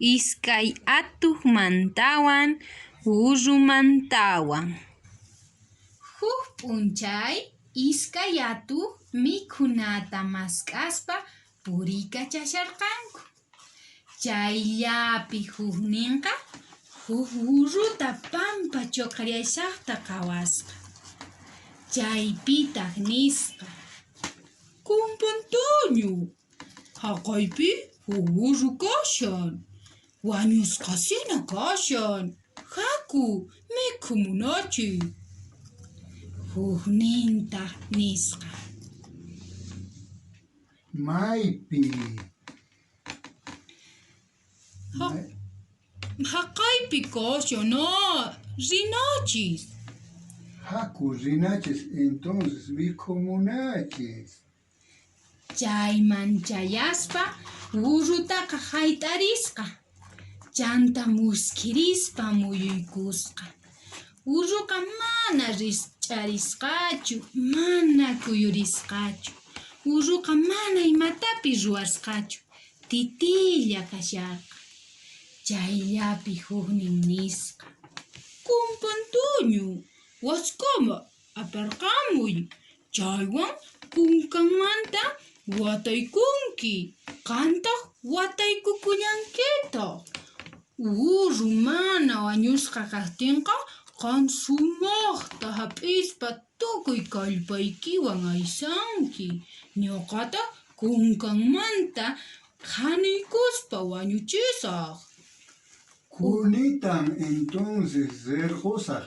iskay atuqmantawan urrumantawan. Huk p'unchay iskay atuq mikhunata mask'aspa puriykachasharqanku. Chayllapi hukninqa huk urruta pampa chuqriashaqta qhawasqa. Chaypitaq nisqa: "Compantaño, haqaypi huk urru kashan. Wañusqasina kashan. Haku mikhu munachik". Huknintaq nisqa: "Maypi? Haqaypi kashan, rinachis". Haku rinachis entonces mikhumunachis. Chayman chayaspa urrutaqa hayt'arisqa. Chanta muskirispa muyuykusqa. Urruqa mana risch'arisqachu, mana kuyurisqachu. Urruqa mana imatapis ruwasqachu, titilla kasharqa. Chayllapi huknin nisqa: "Compantaño, waskama aparqamuy. Chaywan kunkanmanta wataykunki. Qamtaq wataykukullankitaq. Urru mana wañusqa kaqtinqa qam sumaqta hap'ispa tukuy kallpaykiwan aysanki. Ñuqataq kunkanmanta qhaniykuspa wañuchisaq". Kunitan entonces rirqusaq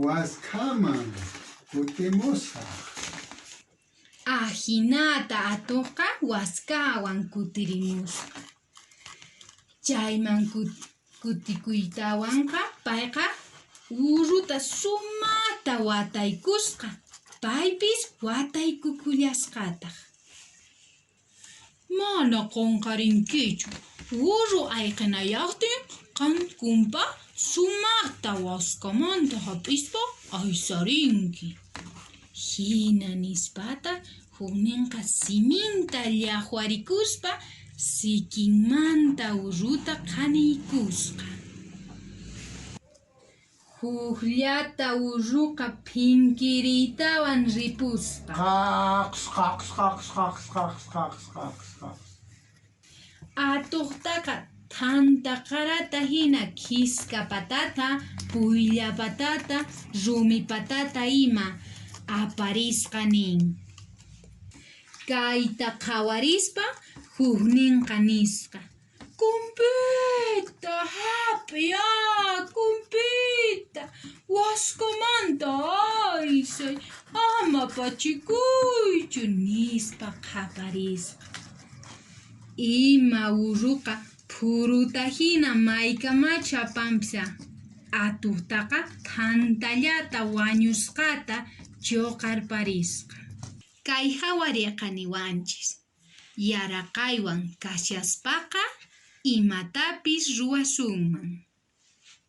waskaman kutimusaq. Hinata atuqqa waskawan kutirimusqa. Chayman kutikuytawanqa payqa urruta sumaqta wataykusqa. Paypis wataykukullasqataq. "Mana qunqarinkichu. Urru ayqinayaqtin qamkunpa sumaqta waskamanta hap'ispa aysarinki". Hina nispata hukninqa siminta llaqwarikuspa sikinmanta urruta qhaniykusqa. Hukllata urruqa phinkiriytawan ripusqa. Qaqs qaqs qaqs qaqs qaqs qaqs qaqs qaqs. Atuqtaqa thanta qarata hina khiska patata, puylla patata, rumi patata ima aparisqa nin. Kayta qhawarispa hukninqa nisqa: "Kumpita, hap'iy, kumpita, waskamanta aysay, ama pachikuychu" nispa qhaparisqa. Ima urruqa phuruta hina maykamachu apanpisa, atuqtaqa thantallata wañusqata chuqarparisqa. Kay hawariqa niwanchis: yaraqaywan kashaspaqa imatapis ruwasunman.